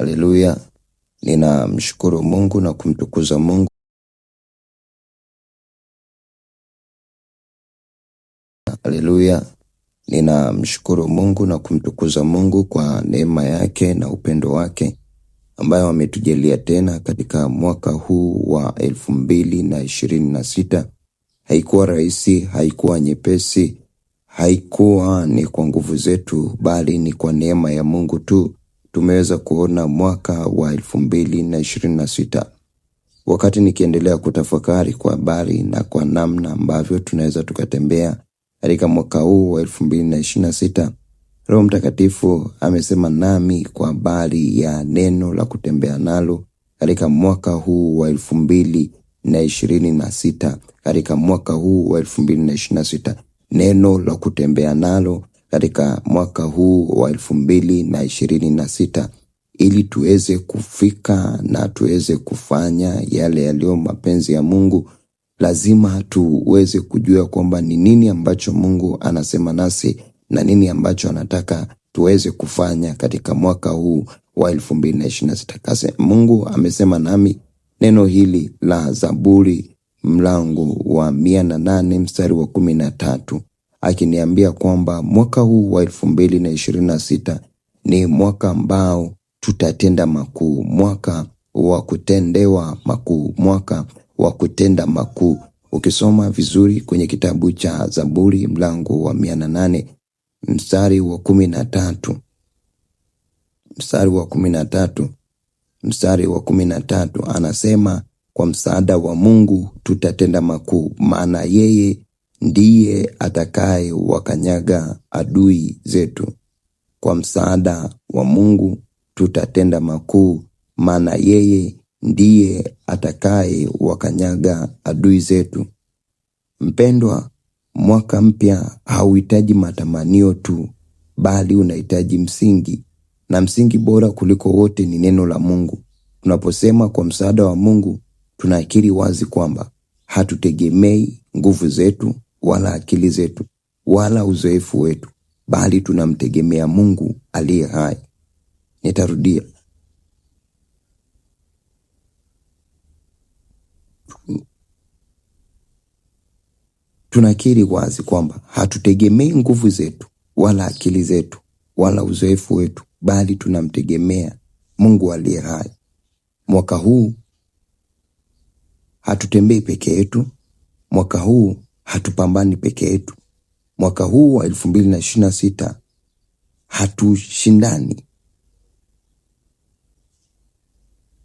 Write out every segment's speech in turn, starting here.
Haleluya. Ninamshukuru Mungu na kumtukuza Mungu. Haleluya. Ninamshukuru Mungu na kumtukuza Mungu kwa neema yake na upendo wake ambayo ametujalia tena katika mwaka huu wa 2026. Haikuwa rahisi, haikuwa nyepesi, haikuwa ni kwa nguvu zetu, bali ni kwa neema ya Mungu tu tumeweza kuona mwaka wa 2026. Wakati nikiendelea kutafakari kwa habari na kwa namna ambavyo tunaweza tukatembea katika mwaka huu wa 2026, Roho Mtakatifu amesema nami kwa habari ya neno la kutembea nalo katika mwaka huu wa 2026. Katika mwaka huu wa 2026, neno la kutembea nalo katika mwaka huu wa 2026, ili tuweze kufika na tuweze kufanya yale yaliyo mapenzi ya Mungu. Lazima tuweze kujua kwamba ni nini ambacho Mungu anasema nasi na nini ambacho anataka tuweze kufanya katika mwaka huu wa 2026. Mungu amesema nami neno hili la Zaburi mlango wa 108 mstari wa 13, akiniambia kwamba mwaka huu wa 2026 ni mwaka ambao tutatenda makuu, mwaka wa kutendewa makuu, mwaka wa kutenda makuu. Ukisoma vizuri kwenye kitabu cha Zaburi mlango wa 108 mstari wa 13, mstari wa 13 anasema, kwa msaada wa Mungu tutatenda makuu, maana yeye ndiye atakaye wakanyaga adui zetu. Kwa msaada wa Mungu tutatenda makuu, maana yeye ndiye atakaye wakanyaga adui zetu. Mpendwa, mwaka mpya hauhitaji matamanio tu, bali unahitaji msingi, na msingi bora kuliko wote ni neno la Mungu. Tunaposema kwa msaada wa Mungu, tunakiri wazi kwamba hatutegemei nguvu zetu wala akili zetu wala uzoefu wetu, bali tunamtegemea Mungu aliye hai. Nitarudia. Tunakiri wazi kwamba hatutegemei nguvu zetu wala akili zetu wala uzoefu wetu, bali tunamtegemea Mungu aliye hai. Mwaka huu hatutembei peke yetu. Mwaka huu hatupambani peke yetu. Mwaka huu wa 2026 hatushindani,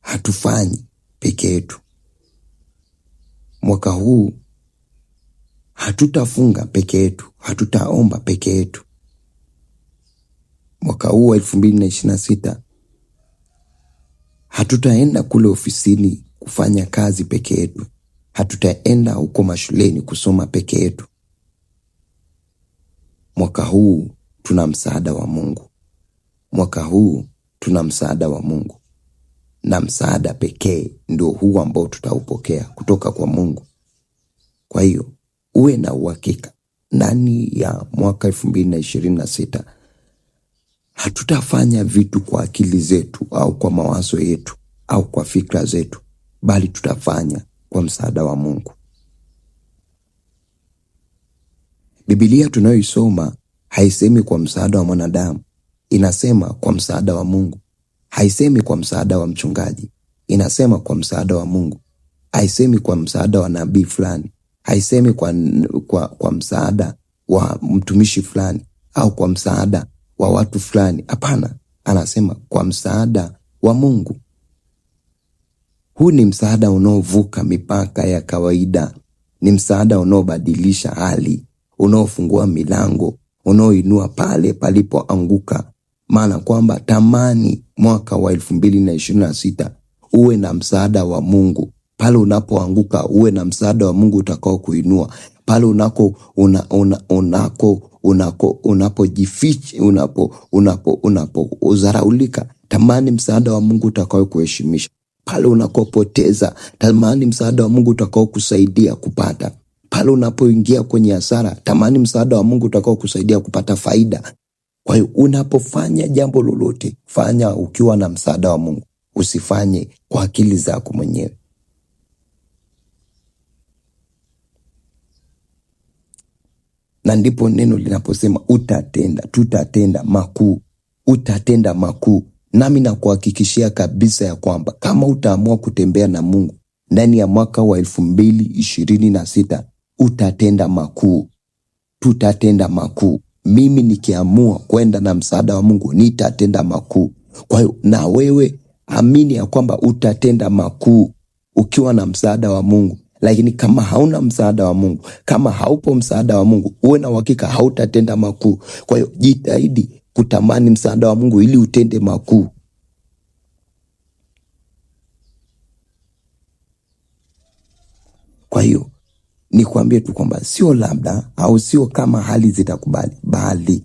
hatufanyi peke yetu. Mwaka huu hatutafunga peke yetu, hatutaomba peke yetu. Mwaka huu wa 2026 hatutaenda kule ofisini kufanya kazi peke yetu, hatutaenda huko mashuleni kusoma peke yetu. Mwaka huu tuna msaada wa Mungu. Mwaka huu tuna msaada wa Mungu, na msaada pekee ndio huu ambao tutaupokea kutoka kwa Mungu. Kwa hiyo uwe na uhakika ndani ya mwaka 2026 hatutafanya vitu kwa akili zetu au kwa mawazo yetu au kwa fikra zetu, bali tutafanya kwa msaada wa Mungu. Biblia tunayoisoma haisemi kwa msaada wa mwanadamu, inasema kwa msaada wa Mungu. Haisemi kwa msaada wa mchungaji, inasema kwa msaada wa Mungu. Haisemi kwa msaada wa nabii fulani, haisemi kwa msaada wa mtumishi fulani au kwa msaada wa watu fulani. Hapana, anasema kwa msaada wa Mungu. Huu ni msaada unaovuka mipaka ya kawaida. Ni msaada unaobadilisha hali, unaofungua milango, unaoinua pale palipoanguka. Maana kwamba tamani mwaka wa 2026 uwe na msaada wa Mungu. Pale unapoanguka uwe na msaada wa Mungu utakao kuinua. Pale unapojificha, unapozaraulika, tamani msaada wa Mungu utakao kuheshimisha. Pale unakopoteza, tamani msaada wa Mungu utakao kusaidia kupata. Pale unapoingia kwenye hasara, tamani msaada wa Mungu utakao kusaidia kupata faida. Kwa hiyo unapofanya jambo lolote, fanya ukiwa na msaada wa Mungu. Usifanye kwa akili zako mwenyewe. Na ndipo neno linaposema utatenda, tutatenda makuu, utatenda makuu. Nami nakuhakikishia kabisa ya kwamba kama utaamua kutembea na Mungu ndani ya mwaka wa 2026 utatenda makuu, tutatenda makuu. Mimi nikiamua kwenda na msaada wa Mungu nitatenda makuu. Kwa hiyo na wewe amini ya kwamba utatenda makuu ukiwa na msaada wa Mungu. Lakini kama hauna msaada wa Mungu, kama haupo msaada wa Mungu, uwe na uhakika hautatenda makuu. Kwa hiyo jitahidi kutamani msaada wa Mungu ili utende makuu. Kwa hiyo nikwambie tu kwamba sio labda au sio kama hali zitakubali, bali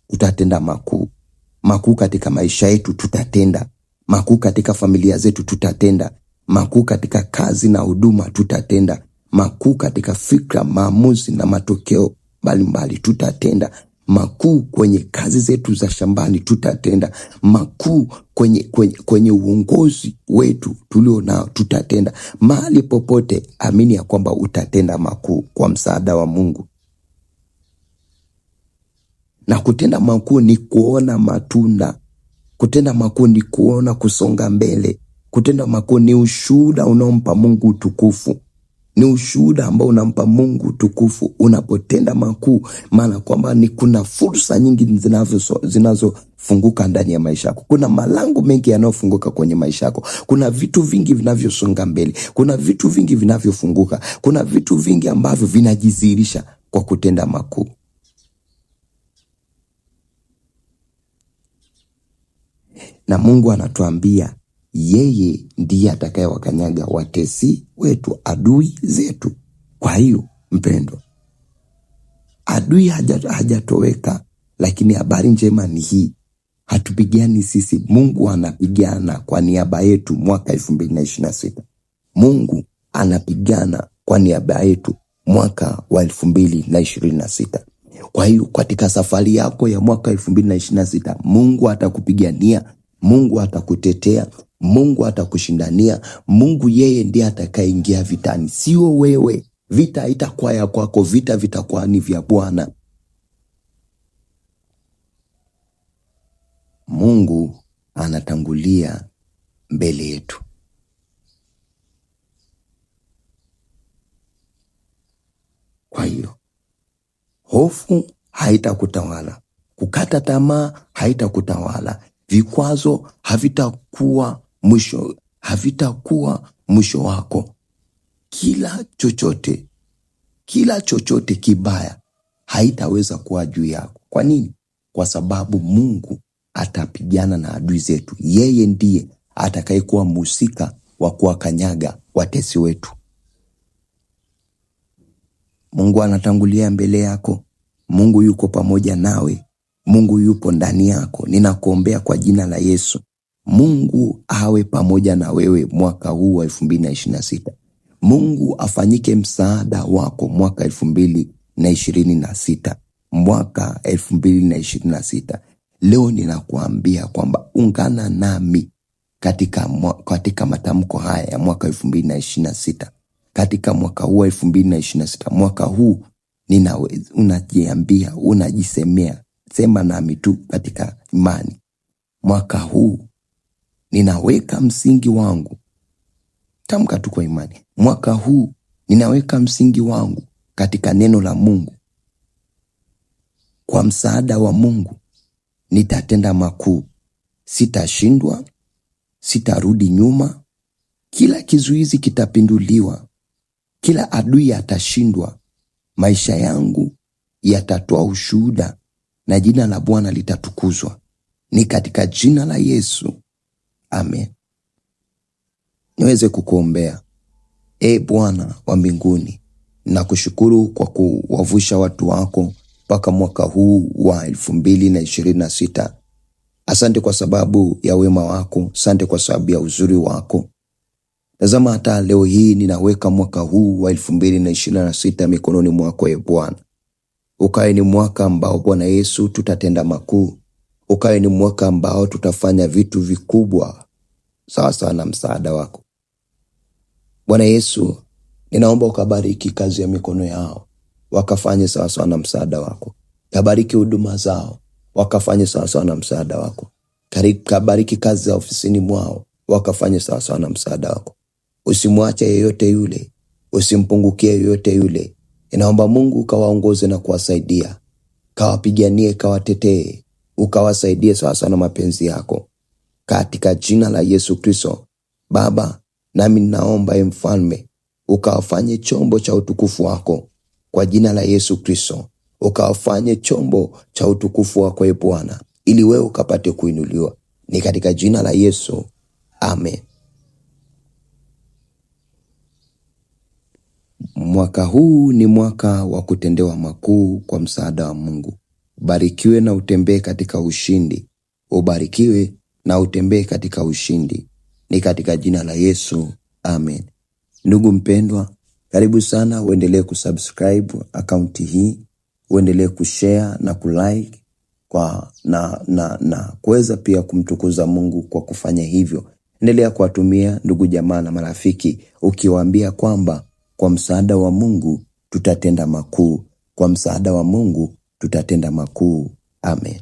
tutatenda makuu. Makuu katika maisha yetu tutatenda, makuu katika familia zetu tutatenda, makuu katika kazi na huduma tutatenda, makuu katika fikra, maamuzi na matokeo mbalimbali tutatenda, makuu kwenye kazi zetu za shambani tutatenda, makuu kwenye uongozi wetu tulio nao tutatenda. Mahali popote amini ya kwamba utatenda makuu kwa msaada wa Mungu. Na kutenda makuu ni kuona matunda. Kutenda makuu ni kuona kusonga mbele. Kutenda makuu ni ushuhuda unaompa Mungu utukufu. Ni ushuhuda ambao unampa Mungu utukufu unapotenda makuu, maana kwamba ni kuna fursa nyingi zinazofunguka ndani ya maisha yako. Kuna malango mengi yanayofunguka kwenye maisha yako. Kuna vitu vingi vinavyosonga mbele. Kuna vitu vingi vinavyofunguka. Kuna vitu vingi ambavyo vinajidhihirisha kwa kutenda makuu. Na Mungu anatuambia yeye ndiye atakayewakanyaga watesi wetu, adui zetu. Kwa hiyo mpendwa, adui hajatoweka, lakini habari njema ni hii: hatupigani sisi, Mungu anapigana kwa niaba yetu mwaka 2026. Mungu anapigana kwa niaba yetu mwaka wa 2026. Kwa hiyo katika safari yako ya mwaka 2026, Mungu atakupigania, Mungu atakutetea, Mungu atakushindania. Mungu yeye ndiye atakayeingia vitani, sio wewe. Vita haitakuwa ya kwako, vita vitakuwa ni vya Bwana. Mungu anatangulia mbele yetu. Kwa hiyo hofu haitakutawala, kukata tamaa haitakutawala, vikwazo havitakuwa mwisho wako. Kila chochote kibaya haitaweza kuwa juu yako. Kwa nini? Kwa sababu Mungu atapigana na adui zetu. Yeye ndiye atakayekuwa mhusika wa kuwakanyaga watesi wetu. Mungu anatangulia mbele yako. Mungu yuko pamoja nawe. Mungu yupo ndani yako. Ninakuombea kwa jina la Yesu, Mungu awe pamoja na wewe mwaka huu wa 2026. Mungu afanyike msaada wako mwaka 2026. Mwaka 2026. Leo ninakuambia kwamba ungana nami katika matamko haya ya mwaka 2026. Katika mwaka huu wa 2026, mwaka huu unajiambia, unajisemea, sema nami tu katika imani: mwaka huu ninaweka msingi wangu. Tamka tu kwa imani: mwaka huu ninaweka msingi wangu katika neno la Mungu. Kwa msaada wa Mungu nitatenda makuu. Sitashindwa, sitarudi nyuma. Kila kizuizi kitapinduliwa, kila adui atashindwa. Maisha yangu yatatoa ushuhuda na jina la Bwana litatukuzwa. Ni katika jina la Yesu, amen. Niweze kukuombea. Bwana wa mbinguni, nakushukuru kwa kuwavusha watu wako mpaka mwaka huu wa 2026. Asante kwa sababu ya wema wako, asante kwa sababu ya uzuri wako. Tazama, hata leo hii ninaweka mwaka huu wa 2026 mikononi mwako, Bwana. Ukae ni mwaka ambao Bwana Yesu tutatenda makuu, ukawe ni mwaka ambao tutafanya vitu vikubwa sawa sawa na msaada wako. Bwana Yesu, ninaomba ukabariki kazi ya mikono yao, wakafanye sawa sawa na msaada wako. Kabariki huduma zao, wakafanye sawa sawa na msaada wako. Kabariki kazi za ofisini mwao, wakafanye sawa sawa na msaada wako. Usimwache yeyote yule, usimpungukie yeyote yule. Ninaomba Mungu ukawaongoze na kuwasaidia, kawapiganie, kawatetee, ukawasaidie sawa sawa na mapenzi yako. Katika jina la Yesu Kristo, Baba, nami ninaomba Mfalme, ukawafanye chombo cha utukufu wako. Kwa jina la Yesu Kristo, ukawafanye chombo cha utukufu wako Bwana, ili wewe ukapate kuinuliwa. Ni katika jina la Yesu. Amen. Mwaka huu ni mwaka wa kutendewa makuu kwa msaada wa Mungu. Ubarikiwe na utembee katika ushindi. Ubarikiwe na utembee katika ushindi. Ni katika jina la Yesu. Amen. Ndugu mpendwa, karibu sana uendelee kusubscribe akaunti hii, uendelee kushare na kulike na kuweza pia kumtukuza Mungu kwa kufanya hivyo. Endelea kuwatumia ndugu jamaa na marafiki ukiwaambia kwamba kwa msaada wa Mungu tutatenda makuu. Kwa msaada wa Mungu tutatenda makuu. Amen.